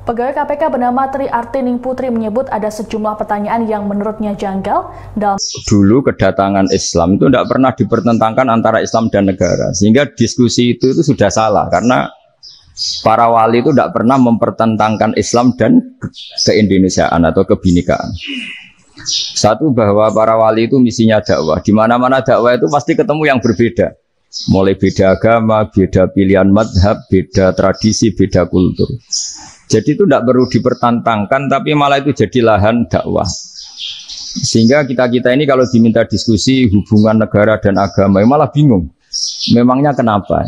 Pegawai KPK bernama Tri Artining Putri menyebut ada sejumlah pertanyaan yang menurutnya janggal dalam. Dulu kedatangan Islam itu tidak pernah dipertentangkan antara Islam dan negara, sehingga diskusi itu sudah salah karena para wali itu tidak pernah mempertentangkan Islam dan keindonesiaan atau kebinekaan. Satu, bahwa para wali itu misinya dakwah. Di mana-mana dakwah itu pasti ketemu yang berbeda. Mulai beda agama, beda pilihan madhab, beda tradisi, beda kultur. Jadi itu tidak perlu dipertentangkan, tapi malah itu jadi lahan dakwah. Sehingga kita-kita ini kalau diminta diskusi hubungan negara dan agama, malah bingung. Memangnya kenapa?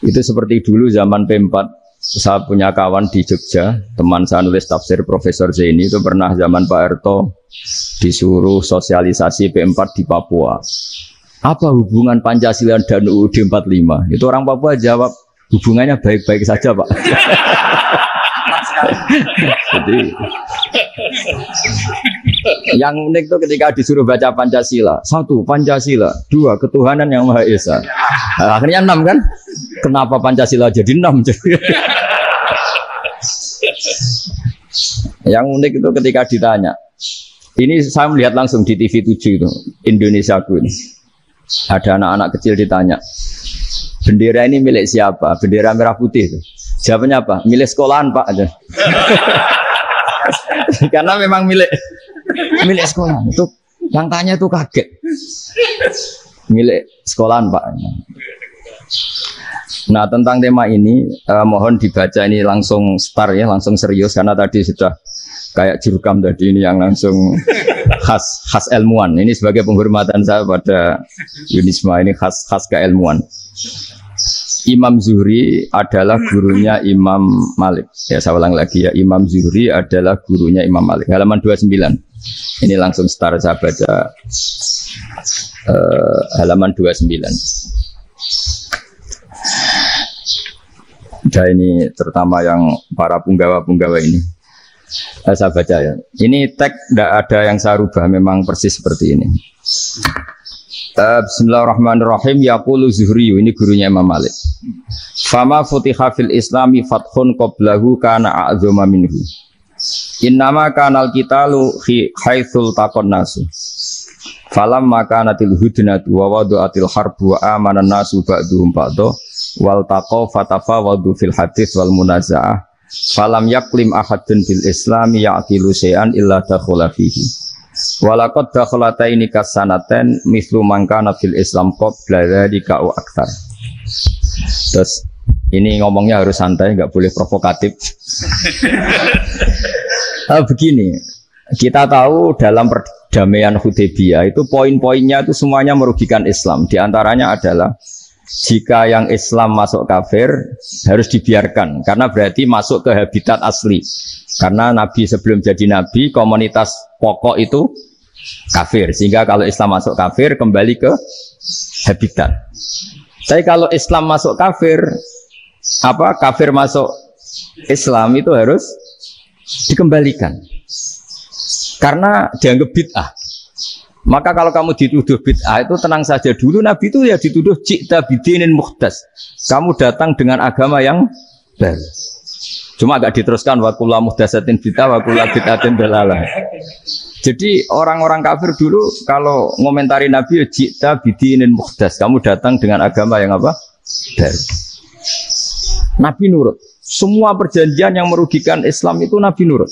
Itu seperti dulu zaman P4, saya punya kawan di Jogja, teman saya nulis tafsir Profesor Zaini, itu pernah zaman Pak Harto disuruh sosialisasi P4 di Papua. Apa hubungan Pancasila dan UUD 45? Itu orang Papua jawab, hubungannya baik-baik saja, Pak. Jadi yang unik itu ketika disuruh baca Pancasila. 1. Pancasila. 2. Ketuhanan yang Maha Esa. Akhirnya 6 kan? Kenapa Pancasila jadi 6? Yang unik itu ketika ditanya. Ini saya melihat langsung di TV 7 itu, Indonesiaku ini. Ada anak-anak kecil ditanya, bendera ini milik siapa? Bendera merah putih itu. Jawabannya apa? Milik sekolahan, Pak. Karena memang milik sekolahan. Itu yang tanya itu kaget. Milik sekolahan, Pak. Nah, tentang tema ini mohon dibaca ini langsung start ya, langsung serius karena tadi sudah kayak jurkam tadi ini yang langsung khas ilmuwan. Ini sebagai penghormatan saya pada Yunisma, ini khas keilmuan. Imam Zuhri adalah gurunya Imam Malik. Ya, saya ulang lagi ya, Imam Zuhri adalah gurunya Imam Malik. Halaman 29. Ini langsung start saya baca halaman 29. Dan ini terutama yang para punggawa-punggawa ini. Saya baca ya. Ini teks tidak ada yang saya rubah, memang persis seperti ini. Bismillahirrahmanirrahim. Yaqulu Zuhri, ini gurunya Imam Malik. Fama futiha fil Islami fathun qablahu kana a'zama minhu. Innama kanal qitalu haitsul taqon nasu. Falam makanatil hudnatu wa wadu'atil harbu wa amanan nasu ba'duhum ba'du wal taqaw fatafawadu fil hadits wal munaza'ah. Falam yaklim ahadun bil Islami ya'qilu syai'an illa dakhala fihi. Walaqad dakhalataini kasanaten mislu man kana fil Islam qabla dzalika wa aktsar. Terus ini ngomongnya harus santai, enggak boleh provokatif. Begini, kita tahu dalam perdamaian Hudaybiyah itu poin-poinnya itu semuanya merugikan Islam. Di antaranya adalah jika yang Islam masuk kafir harus dibiarkan karena berarti masuk ke habitat asli. Karena Nabi sebelum jadi Nabi komunitas pokok itu kafir, sehingga kalau Islam masuk kafir kembali ke habitat. Tapi kalau Islam masuk kafir, kafir masuk Islam itu harus dikembalikan karena dianggap bid'ah. Maka kalau kamu dituduh bid'ah itu tenang saja dulu, Nabi itu ya dituduh ji'ta bidinin muhdas. Kamu datang dengan agama yang baru. Cuma agak diteruskan wa kullu muhdasatin bid'ah wa kullu bid'atin dalalah. Jadi orang-orang kafir dulu kalau ngomentari Nabi ya ji'ta bidinin muhdas. Kamu datang dengan agama yang apa? Baru. Nabi nurut. Semua perjanjian yang merugikan Islam itu Nabi nurut.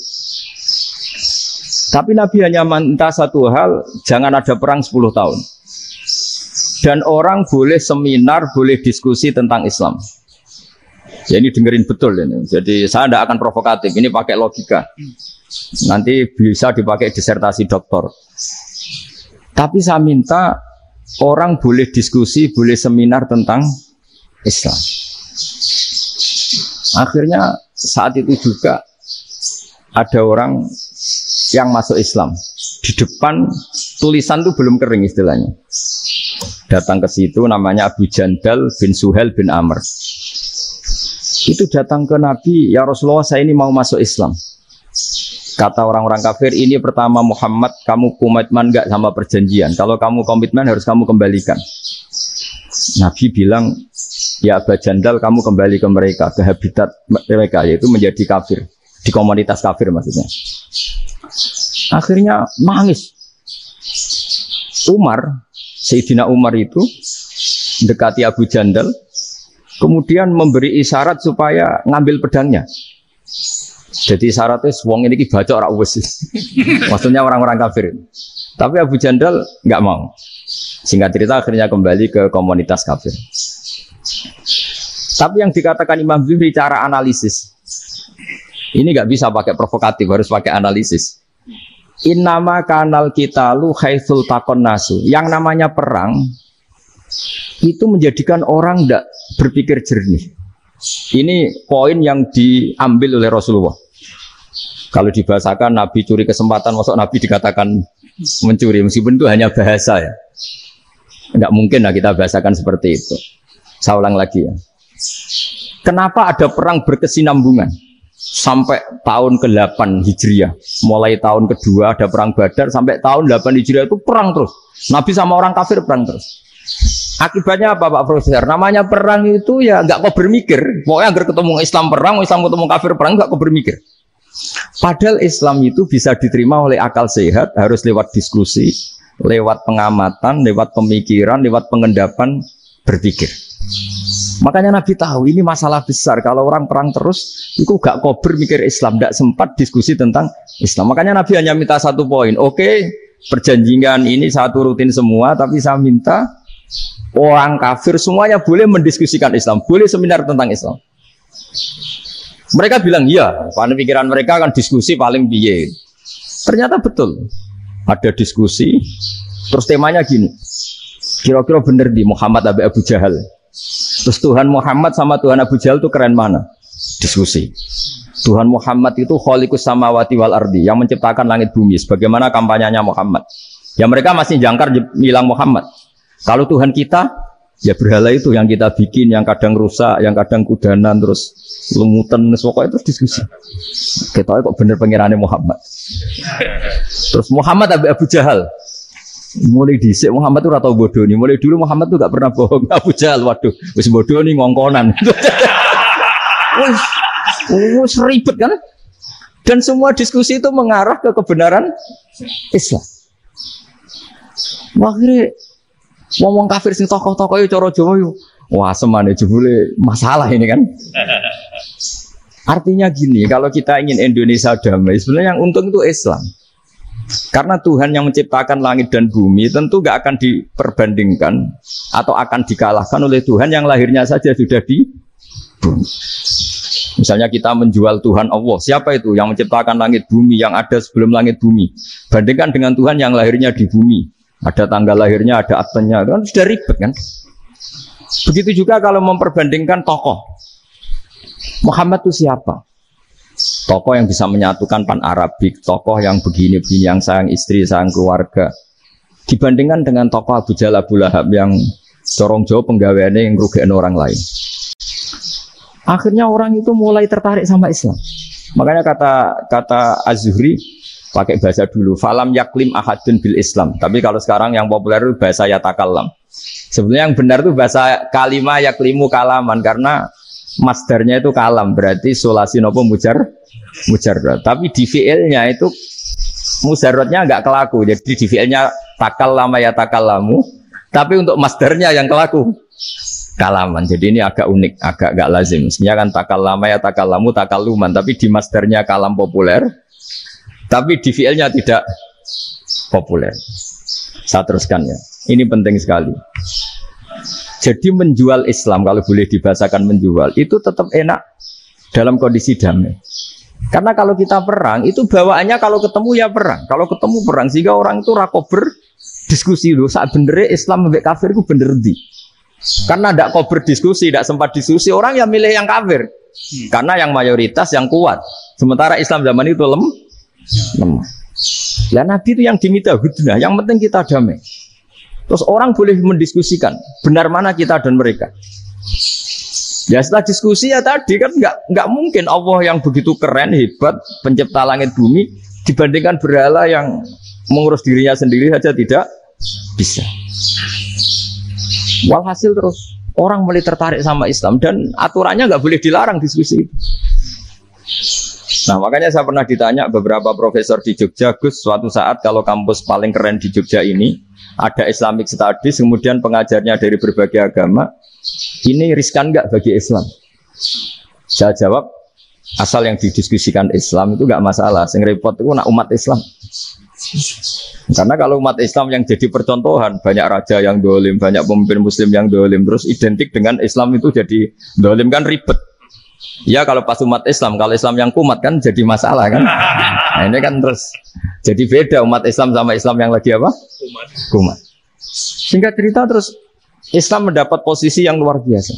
Tapi Nabi hanya minta satu hal, jangan ada perang 10 tahun. Dan orang boleh seminar, boleh diskusi tentang Islam. Ya ini dengerin betul ini. Jadi saya tidak akan provokatif, ini pakai logika. Nanti bisa dipakai disertasi doktor. Tapi saya minta orang boleh diskusi, boleh seminar tentang Islam. Akhirnya saat itu juga ada orang yang masuk Islam. Di depan tulisan itu belum kering istilahnya. Datang ke situ namanya Abu Jandal bin Suhail bin Amr. Itu datang ke Nabi, ya Rasulullah saya ini mau masuk Islam. Kata orang-orang kafir, ini pertama Muhammad, kamu komitmen enggak sama perjanjian? Kalau kamu komitmen harus kamu kembalikan. Nabi bilang, Ya Aba Jandal, kamu kembali ke mereka, ke habitat mereka, yaitu menjadi kafir. Di komunitas kafir maksudnya. Akhirnya nangis. Sayyidina Umar itu mendekati Abu Jandal, kemudian memberi isyarat supaya ngambil pedangnya. Jadi isyaratnya wong ini baca ora wis. Maksudnya orang-orang kafir. Tapi Abu Jandal nggak mau. Singkat cerita akhirnya kembali ke komunitas kafir. Tapi yang dikatakan Imam Zuhri cara analisis ini nggak bisa pakai provokatif, harus pakai analisis. Innama kanal qitalu haitsul taqon nasu. Yang namanya perang itu menjadikan orang tidak berpikir jernih. Ini poin yang diambil oleh Rasulullah. Kalau dibahasakan Nabi curi kesempatan, masuk Nabi dikatakan mencuri, meskipun itu hanya bahasa ya. Tidak mungkin lah kita bahasakan seperti itu. Saya ulang lagi ya. Kenapa ada perang berkesinambungan? Sampai tahun ke-8 Hijriah, mulai tahun kedua ada perang Badar, sampai tahun 8 Hijriah itu perang terus. Nabi sama orang kafir perang terus. Akibatnya apa Pak Profesor? Namanya perang itu ya nggak kau bermikir. Pokoknya agar ketemu Islam perang, Islam ketemu kafir perang, nggak kau bermikir. Padahal Islam itu bisa diterima oleh akal sehat, harus lewat diskusi, lewat pengamatan, lewat pemikiran, lewat pengendapan berpikir. Makanya Nabi tahu ini masalah besar. Kalau orang perang terus, itu gak kober mikir Islam, gak sempat diskusi tentang Islam. Makanya Nabi hanya minta satu poin. Oke, perjanjian ini satu rutin semua, tapi saya minta orang kafir semuanya boleh mendiskusikan Islam, boleh seminar tentang Islam. Mereka bilang iya, pada pikiran mereka kan diskusi paling biye. Ternyata betul, ada diskusi. Terus temanya gini, kira-kira bener di Muhammad Abu Jahal. Terus Tuhan Muhammad sama Tuhan Abu Jahal itu keren mana? Diskusi. Tuhan Muhammad itu khaliqus samawati wal ardi, yang menciptakan langit bumi. Sebagaimana kampanyenya Muhammad. Ya mereka masih jangkar bilang Muhammad. Kalau Tuhan kita, ya berhala itu yang kita bikin, yang kadang rusak, yang kadang kudanan, terus lumutan, pokoknya terus diskusi. Kita kok bener pengirannya Muhammad. Terus Muhammad Abu Jahal. Mulai dhisik Muhammad itu ratau bodoh nih. Mulai dulu Muhammad tuh gak pernah bohong. Abu Jahal, waduh, wis bodoh nih ngongkonan. Wis ribet kan? Dan semua diskusi itu mengarah ke kebenaran Islam. Akhirnya ngomong kafir sing tokoh-tokoh itu coro Jawa yo. Wah, semane jebule masalah ini kan. Artinya gini, kalau kita ingin Indonesia damai, sebenarnya yang untung itu Islam. Karena Tuhan yang menciptakan langit dan bumi tentu gak akan diperbandingkan atau akan dikalahkan oleh Tuhan yang lahirnya saja sudah di bumi. Misalnya kita menjual Tuhan Allah, siapa itu yang menciptakan langit bumi yang ada sebelum langit bumi? Bandingkan dengan Tuhan yang lahirnya di bumi, ada tanggal lahirnya, ada aktenya, kan sudah ribet kan? Begitu juga kalau memperbandingkan tokoh. Muhammad itu siapa? Tokoh yang bisa menyatukan pan-Arabik, tokoh yang begini-begini, yang sayang istri, sayang keluarga. Dibandingkan dengan tokoh Abu Jahal, Abu Lahab yang corong jauh penggaweannya yang rugikan orang lain. Akhirnya orang itu mulai tertarik sama Islam. Makanya kata Az-Zuhri, pakai bahasa dulu, falam yaklim ahadun bil Islam. Tapi kalau sekarang yang populer itu bahasa yatakallam. Sebenarnya yang benar itu bahasa kalimah yaklimu kalaman, karena masdarnya itu kalam, berarti sulasi nopo mujarrad. Tapi di fi'ilnya itu mujarradnya enggak kelaku. Jadi di fi'ilnya takallama ya takallamu, tapi untuk masdarnya yang kelaku kalaman. Jadi ini agak unik, agak enggak lazim. Sebenarnya kan takallama ya takallamu takalluman, tapi di masdarnya kalam populer, tapi di fi'ilnya tidak populer. Saya teruskan ya. Ini penting sekali. Jadi menjual Islam, kalau boleh dibahasakan menjual, itu tetap enak dalam kondisi damai. Karena kalau kita perang, itu bawaannya kalau ketemu ya perang. Kalau ketemu perang, sehingga orang itu rakober diskusi dulu. Saat bener Islam sampai kafir itu bener di. Karena tidak kober diskusi, tidak sempat diskusi, orang yang milih yang kafir. Karena yang mayoritas yang kuat. Sementara Islam zaman itu lemah. Lah Nabi itu yang diminta hudnah, yang penting kita damai. Terus orang boleh mendiskusikan benar mana kita dan mereka. Ya setelah diskusi ya tadi kan nggak mungkin Allah yang begitu keren hebat pencipta langit bumi dibandingkan berhala yang mengurus dirinya sendiri saja tidak bisa. Walhasil terus orang mulai tertarik sama Islam dan aturannya nggak boleh dilarang diskusi. Nah makanya saya pernah ditanya beberapa profesor di Jogja, Gus, suatu saat kalau kampus paling keren di Jogja ini ada Islamic Studies, kemudian pengajarnya dari berbagai agama, ini riskan nggak bagi Islam? Saya jawab, asal yang didiskusikan Islam itu nggak masalah. Sing repot itu nak umat Islam. Karena kalau umat Islam yang jadi percontohan, banyak raja yang dolim, banyak pemimpin Muslim yang dolim, terus identik dengan Islam itu jadi dolim kan ribet. Ya kalau pas umat Islam, kalau Islam yang kumat kan jadi masalah kan. Nah ini kan terus jadi beda umat Islam sama Islam yang lagi apa? Kumat. Singkat cerita terus Islam mendapat posisi yang luar biasa.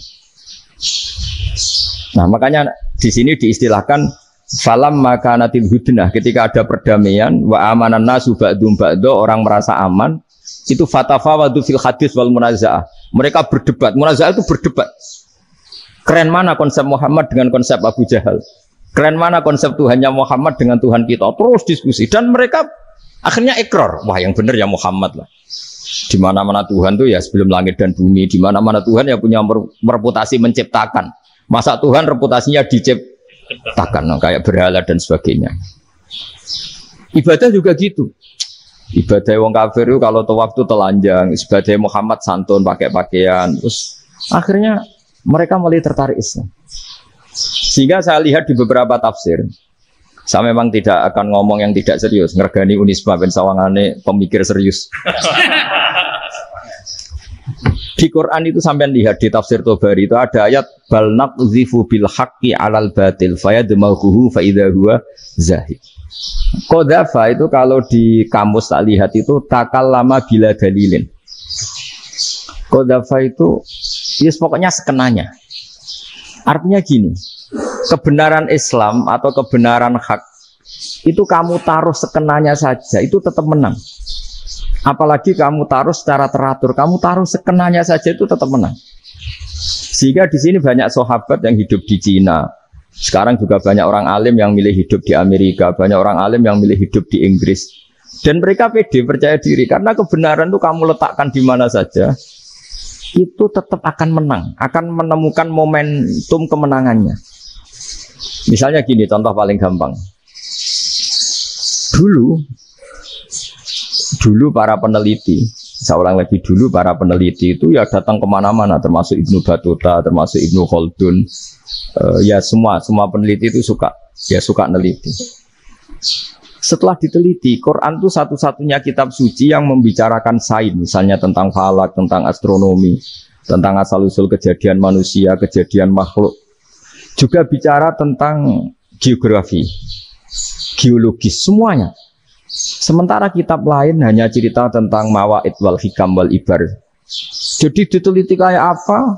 Nah makanya di sini diistilahkan falam makanatil hudnah, ketika ada perdamaian wa amanan nasu ba'dum ba'do, orang merasa aman, itu fatafawadu fil hadis wal munazaah. Mereka berdebat, munazaah itu berdebat. Keren mana konsep Muhammad dengan konsep Abu Jahal? Keren mana konsep Tuhannya Muhammad dengan Tuhan kita? Terus diskusi dan mereka akhirnya ikrar, wah yang benar ya Muhammad lah. Di mana-mana Tuhan tuh ya sebelum langit dan bumi, di mana-mana Tuhan ya punya reputasi menciptakan. Masa Tuhan reputasinya diciptakan, kayak berhala dan sebagainya. Ibadah juga gitu. Ibadah wong kafir itu kalau tawaf itu telanjang, ibadah Muhammad santun pakai pakaian. Terus akhirnya mereka mulai tertarik Islam. Sehingga saya lihat di beberapa tafsir, saya memang tidak akan ngomong yang tidak serius, ngergani Unisba ben sawangane pemikir serius. Di Quran itu sampai lihat di tafsir Tobari itu ada ayat bal naqzifu bil haqqi 'alal batil fayadmaghuhu fa idza huwa zahid. Qadzafa itu kalau di kamus tak lihat itu takallama bila dalilin. Qadzafa itu ya pokoknya sekenanya. Artinya gini, kebenaran Islam atau kebenaran hak itu kamu taruh sekenanya saja itu tetap menang. Apalagi kamu taruh secara teratur, kamu taruh sekenanya saja itu tetap menang. Sehingga di sini banyak sahabat yang hidup di Cina. Sekarang juga banyak orang alim yang milih hidup di Amerika, banyak orang alim yang milih hidup di Inggris. Dan mereka pede, percaya diri karena kebenaran itu kamu letakkan di mana saja, itu tetap akan menang, akan menemukan momentum kemenangannya. Misalnya gini, contoh paling gampang. Dulu para peneliti, seorang lagi dulu para peneliti itu ya datang kemana-mana, termasuk Ibnu Battuta, termasuk Ibnu Khaldun, ya semua peneliti itu suka neliti. Setelah diteliti, Quran itu satu-satunya kitab suci yang membicarakan sains, misalnya tentang falak, tentang astronomi, tentang asal-usul kejadian manusia, kejadian makhluk. Juga bicara tentang geografi, geologis, semuanya. Sementara kitab lain hanya cerita tentang mawaid wal hikam wal ibar. Jadi diteliti kayak apa,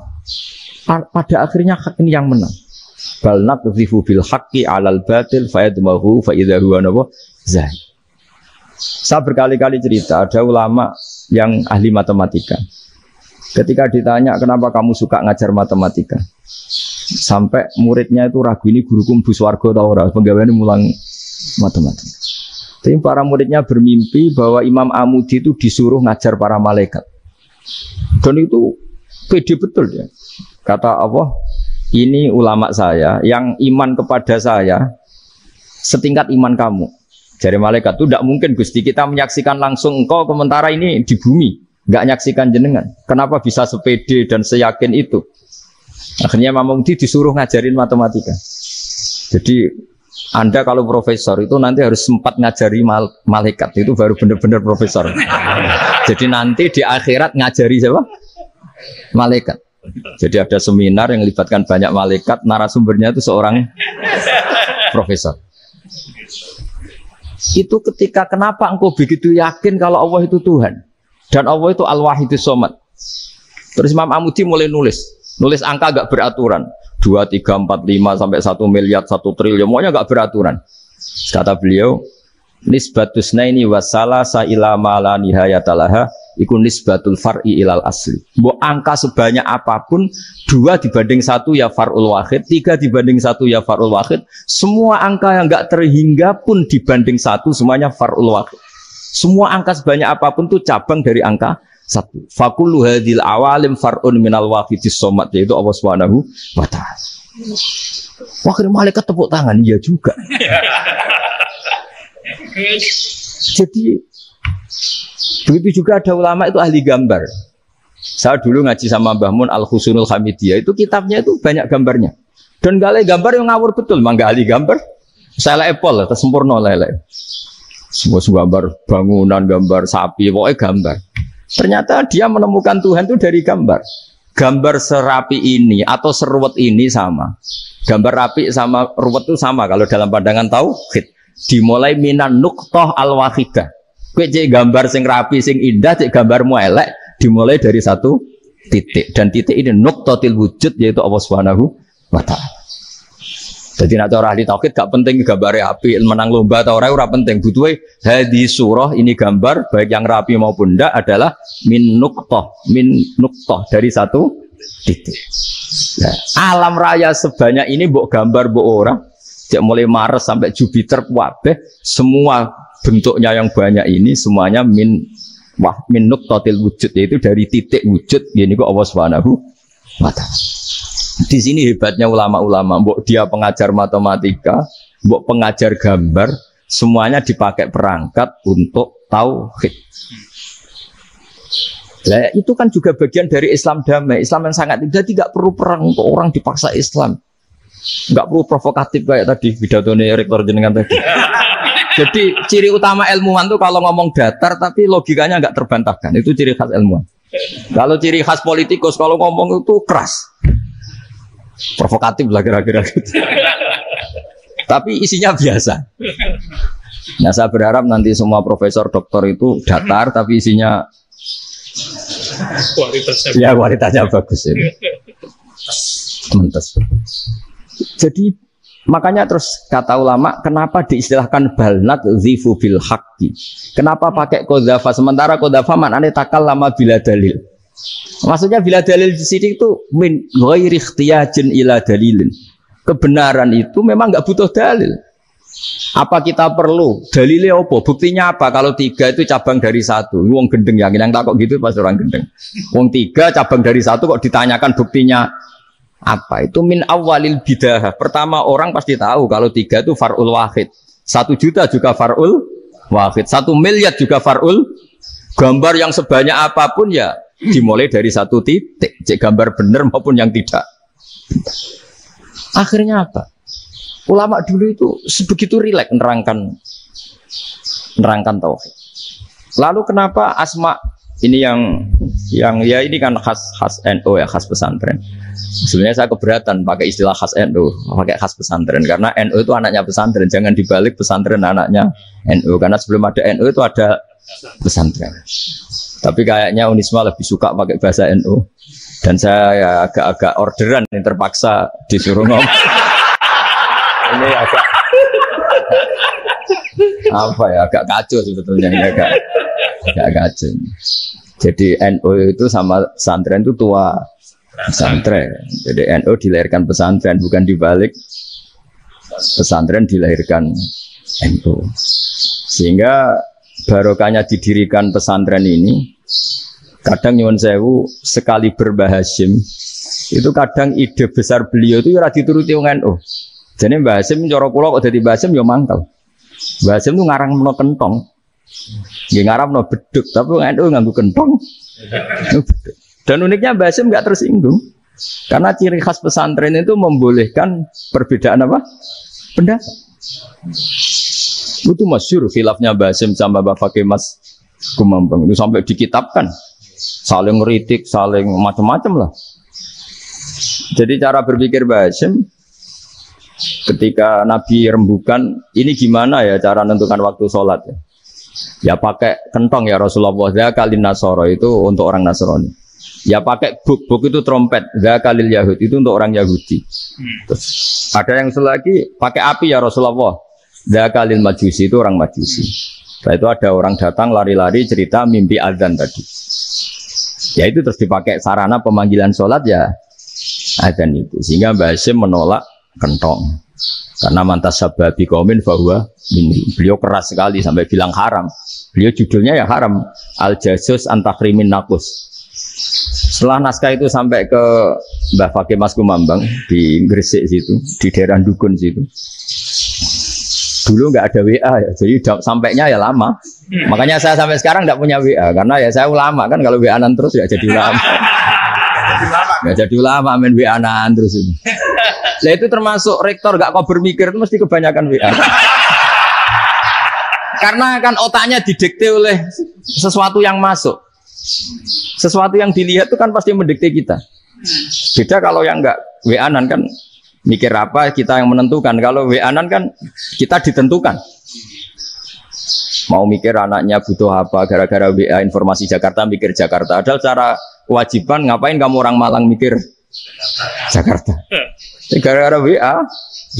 pada akhirnya hak ini yang menang. Bal naqdhifu bil haqqi 'alal batil fayadmaghu fa idza huwa zahid. Saya berkali-kali cerita, ada ulama yang ahli matematika. Ketika ditanya kenapa kamu suka ngajar matematika, sampai muridnya itu ragu, ini guruku mlebu swarga ta ora, penggaweane mulang matematika. Tapi para muridnya bermimpi bahwa Imam Amudi itu disuruh ngajar para malaikat. Dan itu pede betul ya. Kata Allah, ini ulama saya yang iman kepada saya setingkat iman kamu. Dari malaikat itu tidak mungkin Gusti kita menyaksikan langsung engkau, sementara ini di bumi nggak nyaksikan jenengan. Kenapa bisa sepede dan seyakin itu? Akhirnya Imam Amudi disuruh ngajarin matematika. Jadi Anda kalau profesor itu nanti harus sempat ngajari malaikat, itu baru benar-benar profesor. Jadi nanti di akhirat ngajari siapa? Malaikat. Jadi ada seminar yang melibatkan banyak malaikat, narasumbernya itu seorang profesor. Itu ketika kenapa engkau begitu yakin kalau Allah itu Tuhan dan Allah itu Al-Wahidus Shomad. Terus Imam Amudi mulai nulis angka gak beraturan. 2, 3, 4, 5 sampai 1 miliar, 1 triliun, semuanya enggak beraturan. Kata beliau, nisbatus naini wasala sa ila ma la nihayatalaha iku nisbatul far'i ilal asli. Mbok angka sebanyak apapun, 2 dibanding 1 ya far'ul wahid, 3 dibanding 1 ya far'ul wahid. Semua angka yang enggak terhingga pun dibanding 1 semuanya far'ul wahid. Semua angka sebanyak apapun itu cabang dari angka satu. Fakullu hadil awalim far'un minal wahidis somad, yaitu Allah Subhanahu wa ta'ala. Wah, malaikat tepuk tangan, iya juga. Jadi begitu juga ada ulama itu ahli gambar. Saya dulu ngaji sama Mbah Mun Al-Husunul Hamidiyah, itu kitabnya itu banyak gambarnya. Dan gale gambar yang ngawur betul, mangga ahli gambar. Saya lepol, sempurna lele. Semua gambar bangunan, gambar sapi, pokoknya gambar. Ternyata dia menemukan Tuhan itu dari gambar. Gambar serapi ini atau seruwet ini sama. Gambar rapi sama ruwet itu sama kalau dalam pandangan tauhid. Dimulai minan nuqtah al-wahidah. Kowe cek gambar sing rapi, sing indah, cek gambarmu elek, dimulai dari satu titik. Dan titik ini nuqtatil wujud, yaitu Allah Subhanahu wa ta'ala. Jadi nak cara ahli tauhid gak penting gambare api, menang lomba atau ora penting. Butuhe hadis surah ini gambar baik yang rapi maupun ndak adalah min nuqtah dari satu titik. Nah, alam raya sebanyak ini mbok gambar mbok ora, cek mulai Mars sampai Jupiter kabeh semua bentuknya yang banyak ini semuanya min nuqtatil wujud, yaitu dari titik wujud. Ini kok Allah Subhanahu wa ta'ala. Di sini hebatnya ulama-ulama, mbok dia pengajar matematika, mbok pengajar gambar, semuanya dipakai perangkat untuk tauhid. Nah, itu kan juga bagian dari Islam damai, Islam yang sangat tidak perlu perang untuk orang dipaksa Islam. Enggak perlu provokatif kayak tadi pidatonya rektor jenengan tadi. Jadi ciri utama ilmuwan tuh kalau ngomong datar tapi logikanya enggak terbantahkan, itu ciri khas ilmuwan. Kalau ciri khas politikus kalau ngomong itu keras. Provokatif lah kira-kira gitu. Tapi isinya biasa. Nah, saya berharap nanti semua profesor doktor itu datar tapi isinya kualitasnya bagus ini. Mentes. Jadi makanya terus kata ulama, kenapa diistilahkan balnat zifu bil haqqi? Kenapa pakai qadzafa sementara qadzafa maknane takallama bila dalil? Maksudnya bila dalil di sini itu min ghairi ikhtiyajin ila dalilin. Kebenaran itu memang enggak butuh dalil. Apa kita perlu dalilnya apa? Buktinya apa? Kalau 3 itu cabang dari 1. Wong gendeng yang tak kok gitu pas orang gendeng. Wong 3 cabang dari 1 kok ditanyakan buktinya apa? Itu min awalil bidah. Pertama orang pasti tahu kalau 3 itu far'ul wahid. 1 juta juga far'ul wahid. 1 miliar juga far'ul. Gambar yang sebanyak apapun ya dimulai dari satu titik, cek gambar benar maupun yang tidak. Akhirnya apa? Ulama dulu itu sebegitu rileks nerangkan tauhid. Lalu kenapa asma ini yang ya ini kan khas NU ya, khas pesantren. Sebenarnya saya keberatan pakai istilah khas NU, pakai khas pesantren karena NU itu anaknya pesantren, jangan dibalik pesantren anaknya NU karena sebelum ada NU itu ada pesantren. Tapi kayaknya Unisma lebih suka pakai bahasa NU. Dan saya ya agak-agak orderan yang terpaksa disuruh ngomong. Ini agak apa ya, agak kacau sebetulnya ini agak kacau. Jadi NU itu sama pesantren itu tua pesantren. Jadi NU dilahirkan pesantren, bukan dibalik pesantren dilahirkan NU. Sehingga barokahnya didirikan pesantren ini, kadang nyuwun sewu sekali berbahashim itu kadang ide besar beliau itu ora dituruti wong NU. Jadi Mbah Hasim cara kula kok dadi Mbah Hasim ya mangkal. Mbah Hasim itu ngarangno kentong. Nggih ngaramno beduk, tapi wong NU nganggo kentong. Dan uniknya Mbah Hasim enggak tersinggung. Karena ciri khas pesantren itu membolehkan perbedaan apa? Pendapat. Itu masyhur khilafnya Mbah Hasim sama Mbah Fakih Mas Kumambang itu sampai dikitabkan, saling ngeritik, saling macam-macam lah. Jadi cara berpikir Mbah Hasim ketika Nabi rembukan, ini gimana ya cara menentukan waktu sholat ya? Ya pakai kentong ya Rasulullah, zakalin nasoro itu untuk orang Nasrani. Ya pakai buk itu trompet, zakalil Yahud itu untuk orang Yahudi. Terus ada yang lagi pakai api ya Rasulullah, zakalil Majusi itu orang Majusi. Setelah itu ada orang datang lari-lari cerita mimpi azan tadi. Ya itu terus dipakai sarana pemanggilan sholat ya azan itu. Sehingga Mbah Hasim menolak kentong. Karena mantas sababi qaumin bahwa beliau keras sekali sampai bilang haram. Beliau judulnya ya haram, al-jasus antakrimin nakus. Setelah naskah itu sampai ke Mbah Fakih Mas Kumambang di Gresik situ, di daerah Dukun situ. Dulu nggak ada WA ya, jadi sampainya ya lama. Makanya saya sampai sekarang nggak punya WA karena ya saya ulama kan, kalau WA-an terus ya jadi ulama. Nggak jadi ulama main WA-an terus itu. Nah itu termasuk rektor nggak kau bermikir itu mesti kebanyakan WA. Karena kan otaknya didikte oleh sesuatu yang masuk. Sesuatu yang dilihat itu kan pasti mendikte kita. Beda kalau yang enggak WA-an kan mikir apa kita yang menentukan. Kalau WA-an kan kita ditentukan. Mau mikir anaknya butuh apa gara-gara WA informasi Jakarta mikir Jakarta. Ada cara kewajiban ngapain kamu orang Malang mikir Jakarta. Gara-gara WA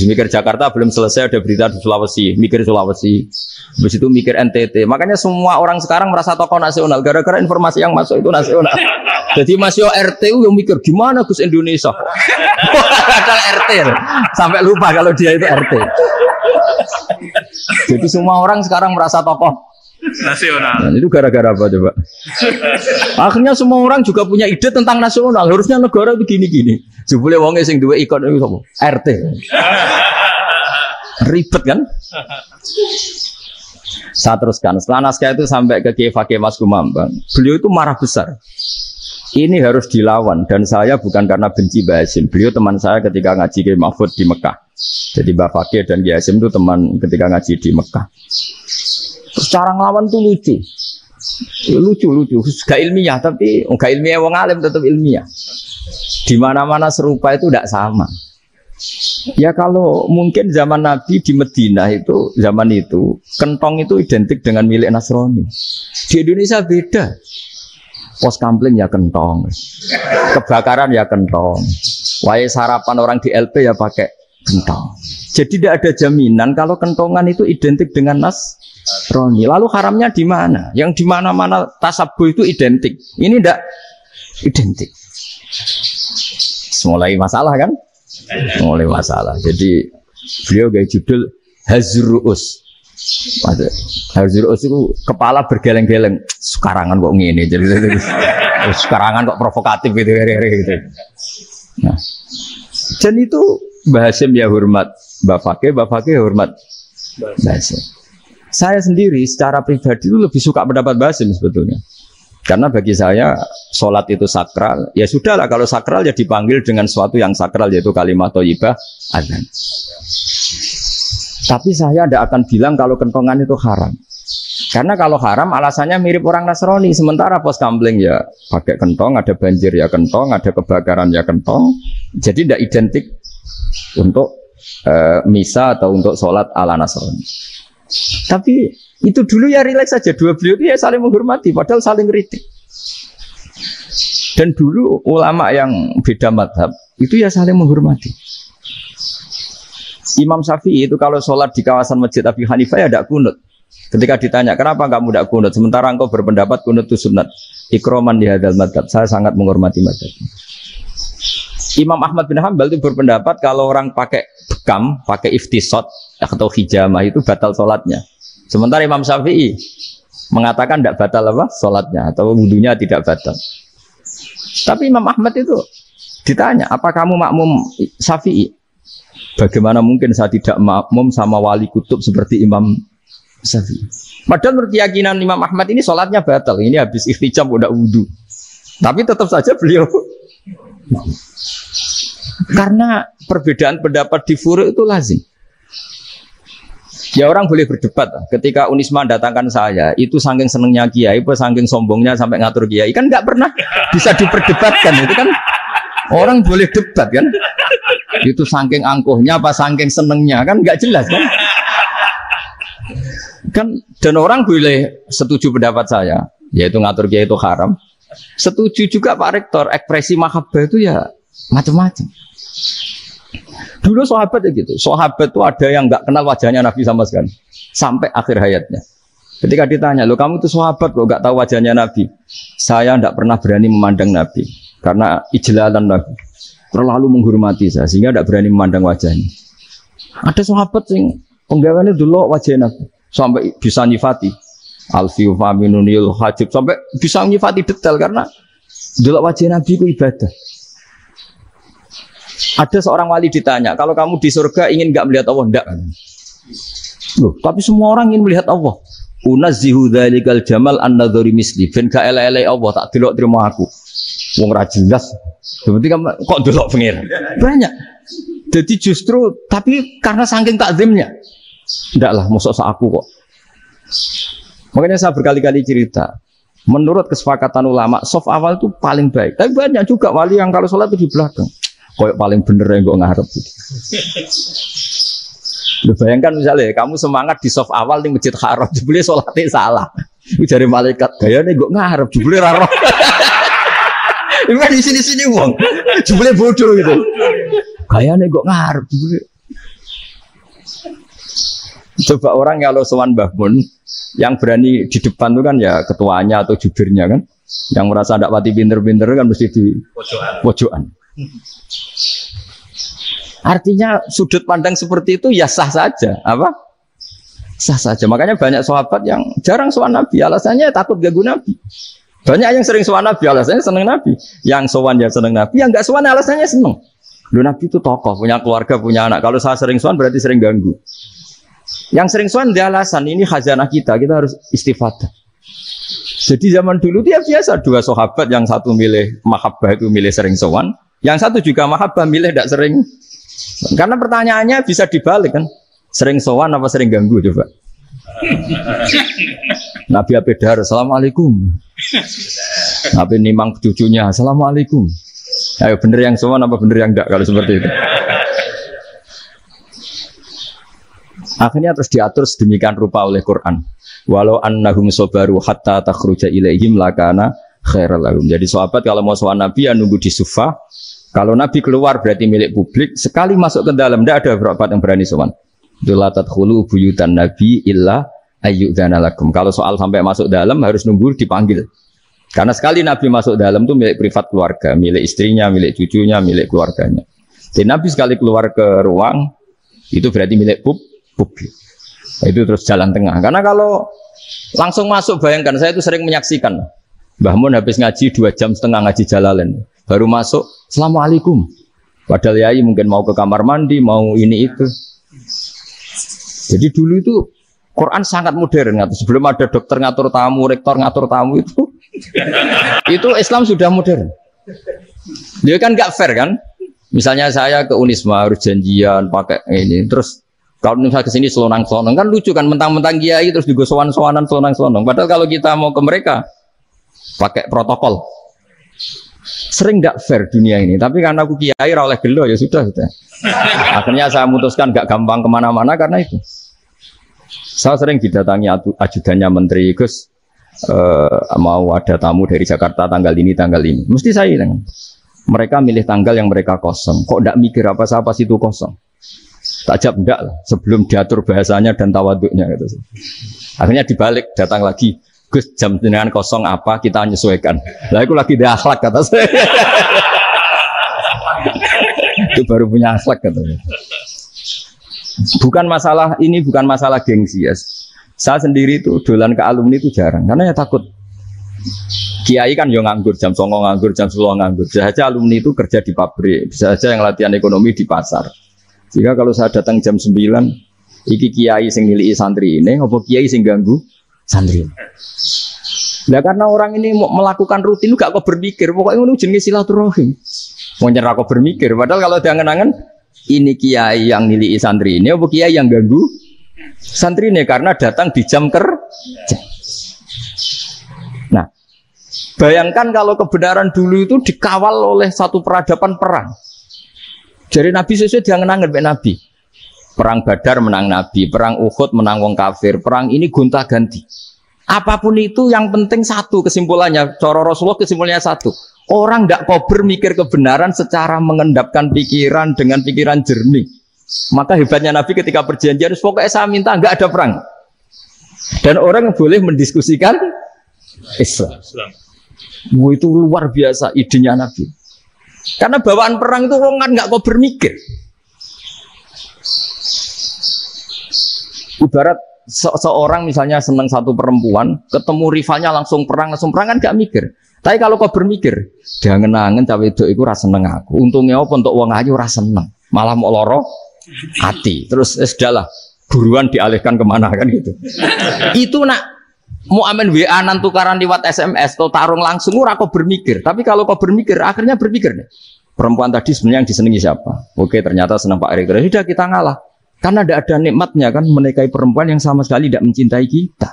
mikir Jakarta belum selesai ada berita di Sulawesi, mikir Sulawesi. Habis itu mikir NTT. Makanya semua orang sekarang merasa tokoh nasional gara-gara informasi yang masuk itu nasional. Jadi Mas Yo RT yang mikir gimana Gus Indonesia. Ada RT sampai lupa kalau dia itu RT. Jadi semua orang sekarang merasa tokoh nasional. Nah, itu gara-gara apa coba? Akhirnya semua orang juga punya ide tentang nasional. Harusnya negara itu gini-gini. Jebule wong sing duwe ikon itu sapa? RT. Ribet kan? Saya teruskan. Setelah naskah itu sampai ke Kiai Fakih Mas Kumambang, beliau itu marah besar. Ini harus dilawan dan saya bukan karena benci Mbah Hasyim. Beliau teman saya ketika ngaji Kiai Mahfud di Mekah. Jadi Mbah Fakih dan Kiai Hasyim itu teman ketika ngaji di Mekah. Terus cara ngelawan tuh lucu. Lucu. Gak ilmiah tapi gak ilmiah wong alim tetap ilmiah. Di mana-mana serupa itu tidak sama. Ya kalau mungkin zaman Nabi di Madinah itu zaman itu kentong itu identik dengan milik Nasrani. Di Indonesia beda. Pos kampling ya kentong, kebakaran ya kentong, wae sarapan orang di LP ya pakai kentong. Jadi tidak ada jaminan kalau kentongan itu identik dengan Nasrani. Lalu haramnya di mana? Yang di mana-mana tasabuh itu identik. Ini tidak identik. Mulai masalah kan? Mulai masalah. Jadi beliau gaya judul Hazruus. Hazruus itu kepala bergeleng-geleng. Sekarangan kok ngene. Jadi sekarangan kok provokatif gitu. Nah, dan itu Mbah Hasyim ya hormat Mbah Fakih hormat Mbah Hasyim. Saya sendiri secara pribadi itu lebih suka pendapat Mbah Hasyim sebetulnya. Karena bagi saya sholat itu sakral. Ya sudahlah kalau sakral ya dipanggil dengan sesuatu yang sakral yaitu kalimat thayyibah adzan. Tapi saya tidak akan bilang kalau kentongan itu haram. Karena kalau haram alasannya mirip orang Nasrani. Sementara pos kampling ya pakai kentong, ada banjir ya kentong, ada kebakaran ya kentong. Jadi tidak identik untuk misa atau untuk sholat ala Nasrani. Tapi itu dulu ya rileks saja. Dua beliau itu ya saling menghormati, padahal saling kritik. Dan dulu ulama yang beda madhab itu ya saling menghormati. Imam Syafi'i itu kalau sholat di kawasan Masjid Abi Hanifah ya tidak kunut. Ketika ditanya kenapa kamu tidak kunut, sementara engkau berpendapat kunut itu sunat. Ikroman di hadal madhab. Saya sangat menghormati madhab. Imam Ahmad bin Hanbal itu berpendapat kalau orang pakai bekam, pakai iftisot atau hijamah itu batal sholatnya. Sementara Imam Syafi'i mengatakan tidak batal apa sholatnya atau wudunya tidak batal. Tapi Imam Ahmad itu ditanya, apa kamu makmum Syafi'i? Bagaimana mungkin saya tidak makmum sama wali kutub seperti Imam Syafi'i? Padahal menurut keyakinan Imam Ahmad ini sholatnya batal. Ini habis ikhtiam udah wudu. Tapi tetap saja beliau karena perbedaan pendapat di furu' itu lazim. Ya orang boleh berdebat. Ketika Unisma datangkan saya, itu saking senengnya kiai, saking sombongnya sampai ngatur kiai, kan nggak pernah bisa diperdebatkan. Itu kan orang boleh debat kan? Itu saking angkuhnya apa saking senengnya kan nggak jelas kan? Kan dan orang boleh setuju pendapat saya, yaitu ngatur kiai itu haram. Setuju juga Pak Rektor, ekspresi mahabbah itu ya macam-macam. Dulu sahabat ya gitu, sahabat itu ada yang nggak kenal wajahnya Nabi sama sekali sampai akhir hayatnya. Ketika ditanya, lo kamu itu sahabat kok nggak tahu wajahnya Nabi? Saya nggak pernah berani memandang Nabi karena ijlalan Nabi, terlalu menghormati saya sehingga nggak berani memandang wajahnya. Ada sahabat sing penggaweane dulu wajah Nabi sampai bisa nyifati alfiu faminunil hajib sampai bisa nyifati detail karena dulu wajah Nabi itu ibadah. Ada seorang wali ditanya, kalau kamu di surga ingin nggak melihat Allah? Enggak. Loh, tapi semua orang ingin melihat Allah. Unazzihu dzalikal jamal an-nadhari misli. Ben gak elek-elek Allah tak delok terima aku. Wong ra jelas. Berarti kok delok pengen. Banyak. Jadi justru tapi karena saking takzimnya. Ndaklah mosok sak aku kok. Makanya saya berkali-kali cerita. Menurut kesepakatan ulama, soft awal itu paling baik. Tapi banyak juga wali yang kalau sholat itu di belakang. Koyok paling bener yang gue ngarep. Lu bayangkan misalnya kamu semangat di soft awal di masjid Haram, jebule sholatnya salah. Dari malaikat gaya nih gue ngarep, jebule raro. Ini di sini uang, jebule bodoh gitu. Gaya nih gue ngarep, jebule. Coba orang kalau sowan Mbah Mun, yang berani di depan itu kan ya ketuanya atau jubirnya kan, yang merasa tidak pati pinter-pinter kan mesti di pojokan. Artinya sudut pandang seperti itu ya sah saja, apa? Sah saja. Makanya banyak sahabat yang jarang sowan Nabi, alasannya takut ganggu Nabi. Banyak yang sering sowan Nabi, alasannya seneng Nabi. Yang sowan ya seneng Nabi, yang enggak sowan alasannya seneng. Lu Nabi itu tokoh, punya keluarga, punya anak. Kalau saya sering sowan berarti sering ganggu. Yang sering sowan dia alasan ini khazanah kita harus istifadah. Jadi zaman dulu dia biasa dua sahabat, yang satu milih mahabbah itu milih sering sowan, yang satu juga mahabbah milih tidak sering. Karena pertanyaannya bisa dibalik kan, sering sowan apa sering ganggu coba. Nabi Abedar, assalamualaikum. Nabi nimang cucunya, assalamualaikum. Ayo bener yang sowan apa bener yang enggak kalau seperti itu. Akhirnya terus diatur sedemikian rupa oleh Quran. Walau annahum sabaru hatta takhruja ilaihim lakana khairal lahum. Jadi sahabat kalau mau sowan Nabi ya nunggu di Sufah. Kalau Nabi keluar berarti milik publik. Sekali masuk ke dalam tidak ada berapa yang berani sowan. La tadkhulu buyutan Nabi illa ayyudzana lakum. Kalau soal sampai masuk dalam harus nunggu dipanggil. Karena sekali Nabi masuk dalam itu milik privat keluarga, milik istrinya, milik cucunya, milik keluarganya. Jadi Nabi sekali keluar ke ruang itu berarti milik publik. Itu terus jalan tengah. Karena kalau langsung masuk, bayangkan saya itu sering menyaksikan Mbah Mun habis ngaji 2,5 jam ngaji Jalalain, baru masuk, assalamualaikum. Padahal yai mungkin mau ke kamar mandi, mau ini itu. Jadi dulu itu Quran sangat modern. Sebelum ada dokter ngatur tamu, rektor ngatur tamu itu Islam sudah modern. Dia kan nggak fair kan? Misalnya saya ke Unisma harus janjian pakai ini, terus kalau misalnya kesini selonang-selonang kan lucu kan, mentang-mentang kiai terus juga sowan-sowanan selonang-selonang. Padahal kalau kita mau ke mereka pakai protokol, sering nggak fair dunia ini. Tapi karena aku kiai oleh gelo ya sudah. Akhirnya saya memutuskan nggak gampang kemana-mana karena itu. Saya sering didatangi ajudannya menteri, Gus mau ada tamu dari Jakarta tanggal ini. Mesti saya bilang, mereka milih tanggal yang mereka kosong. Kok nggak mikir apa situ kosong? Tak jawab enggak lah, sebelum diatur bahasanya dan tawaduknya gitu. Akhirnya dibalik, datang lagi, Gus jam dengan kosong apa kita menyesuaikan. Lah aku lagi di akhlak kata saya. Itu baru punya akhlak katanya. Bukan masalah ini, bukan masalah gengsi ya. Saya sendiri itu dolan ke alumni itu jarang, karena ya takut. Kiai kan yang nganggur, jam 9 nganggur, jam 10 nganggur. Bisa saja alumni itu kerja di pabrik, bisa saja yang latihan ekonomi di pasar. Jika kalau saya datang jam 9, iki kiai sing miliki santri ini, apa kiai sing ganggu santri. Nah karena orang ini mau melakukan rutin, gak kok berpikir, pokoknya ini jenis silaturahim. Mau nyerah kok berpikir, padahal kalau diangen-angen, ini kiai yang miliki santri ini, apa kiai yang ganggu santri ini karena datang di jam kerja. Nah, bayangkan kalau kebenaran dulu itu dikawal oleh satu peradaban perang. Jadi Nabi sesuai diangen-angen Nabi. Perang Badar menang Nabi, perang Uhud menang wong kafir, perang ini gonta-ganti. Apapun itu yang penting satu kesimpulannya, cara Rasulullah kesimpulannya satu. Orang tidak kober mikir kebenaran secara mengendapkan pikiran dengan pikiran jernih. Maka hebatnya Nabi ketika perjanjian, pokoknya saya minta nggak ada perang. Dan orang boleh mendiskusikan Islam. Itu luar biasa idenya Nabi. Karena bawaan perang itu orang kan nggak kok bermikir. Ibarat seorang misalnya seneng satu perempuan, ketemu rivalnya langsung perang kan gak mikir. Tapi kalau kau bermikir, jangan-jangan cawe itu ra seneng aku. Untungnya apa untuk wong ayu ra seneng, malah mau loro hati. Terus sudahlah, buruan dialihkan kemana kan gitu. Itu nak mau amen WA nan tukaran lewat SMS atau tarung langsung ora kau bermikir. Tapi kalau kau bermikir, akhirnya berpikir deh. Perempuan tadi sebenarnya yang disenangi siapa? Oke, ternyata senang Pak Erick. Sudah kita ngalah. Karena tidak ada nikmatnya kan menikahi perempuan yang sama sekali tidak mencintai kita.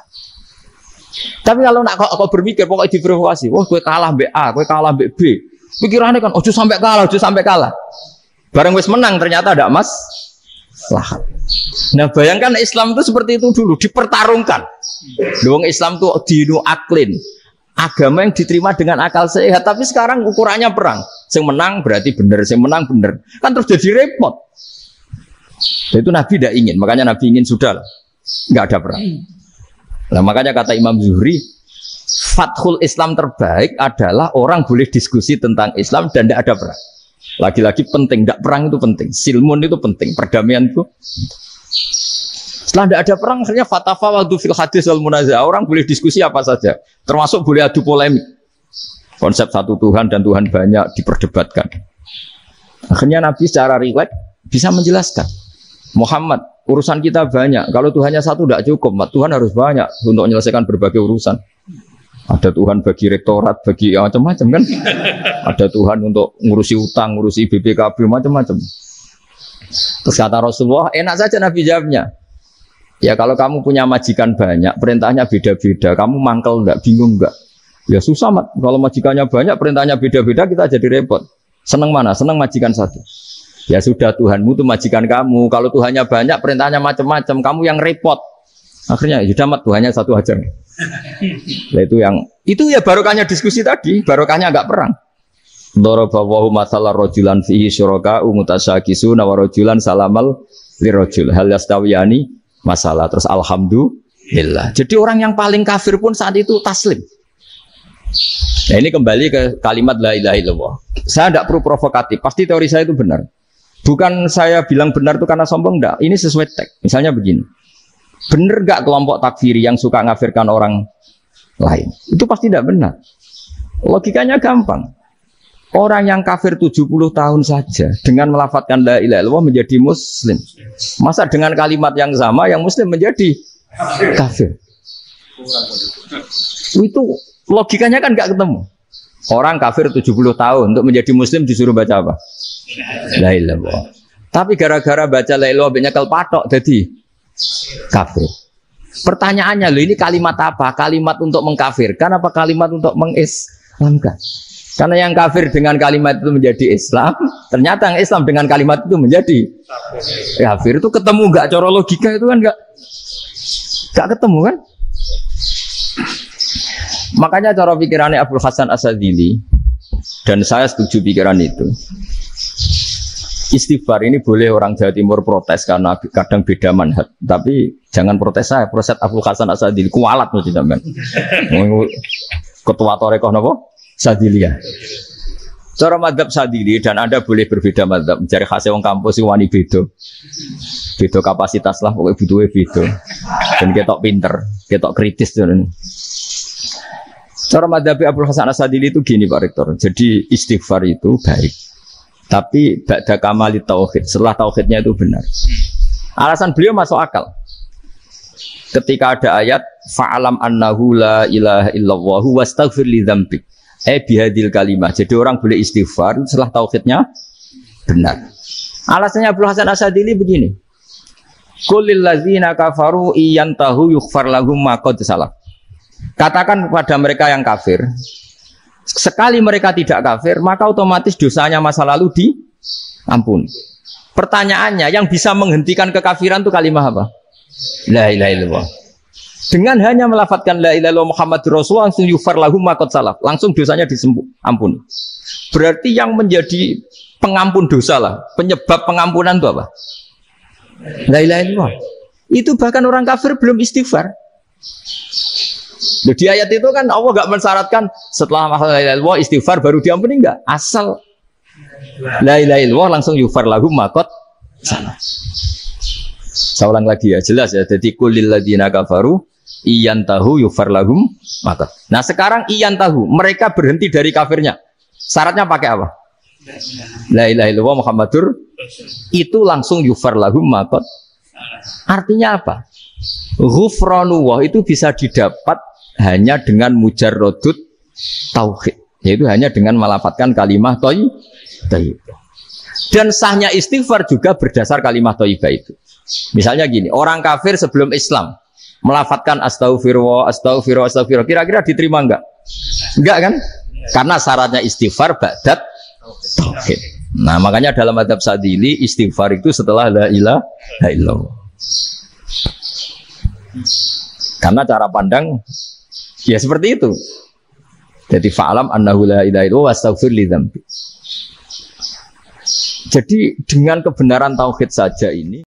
Tapi kalau nak kau berpikir pokoknya diprovokasi, wah gue kalah mbak A, gue kalah mbak B. Pikirannya kan, ojo sampai kalah. Bareng wis menang ternyata ada mas. Lah. Nah bayangkan Islam itu seperti itu dulu dipertarungkan. Luang Islam itu dinu aklin. Agama yang diterima dengan akal sehat, tapi sekarang ukurannya perang. Yang menang berarti benar, yang menang benar. Kan terus jadi repot. Itu Nabi tidak ingin, makanya Nabi ingin sudah lah, nggak ada perang. Nah makanya kata Imam Zuhri, fathul Islam terbaik adalah orang boleh diskusi tentang Islam dan tidak ada perang. Lagi-lagi penting, tidak perang itu penting, silmun itu penting, perdamaian itu. Setelah tidak ada perang, akhirnya fatafawadu fil hadis wal munazah. Orang boleh diskusi apa saja, termasuk boleh adu polemik. Konsep satu Tuhan dan Tuhan banyak diperdebatkan. Akhirnya Nabi secara riwayat bisa menjelaskan, Muhammad, urusan kita banyak. Kalau Tuhannya satu tidak cukup, Tuhan harus banyak untuk menyelesaikan berbagai urusan. Ada Tuhan bagi rektorat, bagi macam-macam kan. Ada Tuhan untuk ngurusi utang, ngurusi BPKB, macam-macam. Terus kata Rasulullah, enak saja Nabi jawabnya. Ya kalau kamu punya majikan banyak, perintahnya beda-beda, kamu mangkel enggak, bingung enggak? Ya susah, Mat. Kalau majikannya banyak, perintahnya beda-beda, kita jadi repot. Seneng mana? Seneng majikan satu. Ya sudah, Tuhanmu itu majikan kamu. Kalau Tuhannya banyak, perintahnya macam-macam, kamu yang repot. Akhirnya ya sudah, Mat, Tuhannya satu aja. Nah, itu ya barokahnya diskusi tadi, barokahnya enggak perang. Daraballahu mathalan rajulan fihi syuraka'u mutasyakisuna wa rajulan salamal lirajul hal yastawiyani masalah. Terus alhamdulillah. Jadi orang yang paling kafir pun saat itu taslim. Nah ini kembali ke kalimat la ilaha illallah. Saya tidak perlu provokatif, pasti teori saya itu benar. Bukan saya bilang benar itu karena sombong, enggak. Ini sesuai teks. Misalnya begini, benar enggak kelompok takfiri yang suka ngafirkan orang lain? Itu pasti tidak benar. Logikanya gampang. Orang yang kafir 70 tahun saja dengan melafadzkan la ilaha illallah menjadi muslim. Masa dengan kalimat yang sama yang muslim menjadi kafir? Itu logikanya kan nggak ketemu. Orang kafir 70 tahun untuk menjadi muslim disuruh baca apa? La ilaha illallah. Tapi gara-gara baca la ilaha illallah nyekel patok jadi kafir. Pertanyaannya, loh ini kalimat apa? Kalimat untuk mengkafirkan apa kalimat untuk mengislamkan? Karena yang kafir dengan kalimat itu menjadi Islam, ternyata yang Islam dengan kalimat itu menjadi kafir. Itu ketemu nggak? Cara logika itu kan nggak ketemu kan? Makanya cara pikirannya Abdul Hasan Asadili, dan saya setuju pikiran itu. Istighfar ini boleh orang Jawa Timur protes karena kadang beda manhaj, tapi jangan protes saya, protes Abdul Hasan Asadili kualat mesti sampean. Ketua Torekoh napa? Sadiliyah. Cara madzhab Sadili, dan Anda boleh berbeda madzhab. Mencari khasnya wong kampus wani beda. Beda kapasitas lah, pokoknya butuhnya beda. Dan ketok pinter, ketok kritis. Cara madzhab Abdul Hasan As-Sadili itu gini Pak Rektor. Jadi istighfar itu baik. Tapi ba'da kamali tauhid, setelah tauhidnya itu benar. Alasan beliau masuk akal. Ketika ada ayat fa'alam annahu la ilaha illallah wastaghfir li dzambik. Bihadil kalimah. Jadi orang boleh istighfar setelah tauhidnya benar. Alasannya Abdul Hasan As-Sadili begini. Qulil ladzina kafaru iyantahu yughfar lahum ma qad salaf. Katakan kepada mereka yang kafir, sekali mereka tidak kafir, maka otomatis dosanya masa lalu diampuni. Pertanyaannya, yang bisa menghentikan kekafiran itu kalimat apa? La ilaha illallah. Dengan hanya melafadzkan la ilaha illallah Muhammadur Rasulullah langsung yufar lahum ma qad salaf, langsung dosanya ampun. Berarti yang menjadi pengampun dosa lah, penyebab pengampunan itu apa? La ilaha illallah. Itu bahkan orang kafir belum istighfar. Di ayat itu kan Allah enggak mensyaratkan setelah la ilaha illallah istighfar baru diampuni, enggak. Asal la ilaha illallah langsung yufar lahum ma qad salaf. Saya ulang lagi ya, jelas ya. Jadi kulil ladzina kafaru iyan tahu yufar lahum maka. Nah sekarang iyan tahu, mereka berhenti dari kafirnya. Syaratnya pakai apa? La ilaha illallah Muhammadur, itu langsung yufar lahum maka. Artinya apa? Ghufranullah itu bisa didapat hanya dengan mujarrodut tauhid, yaitu hanya dengan melafadzkan kalimah thayyibah. Dan sahnya istighfar juga berdasar kalimah thayyibah itu. Misalnya gini, orang kafir sebelum Islam melafadzkan astagfirullah, astagfirullah, astagfirullah, kira-kira diterima enggak? Enggak kan? Karena syaratnya istighfar ba'dat tauhid. Nah, makanya dalam adab Sadili istighfar itu setelah la ilaha illallah. Karena cara pandang ya seperti itu. Jadi fa'alam annahu la ilaha illallah wastaghfir li dzambi. Jadi dengan kebenaran tauhid saja ini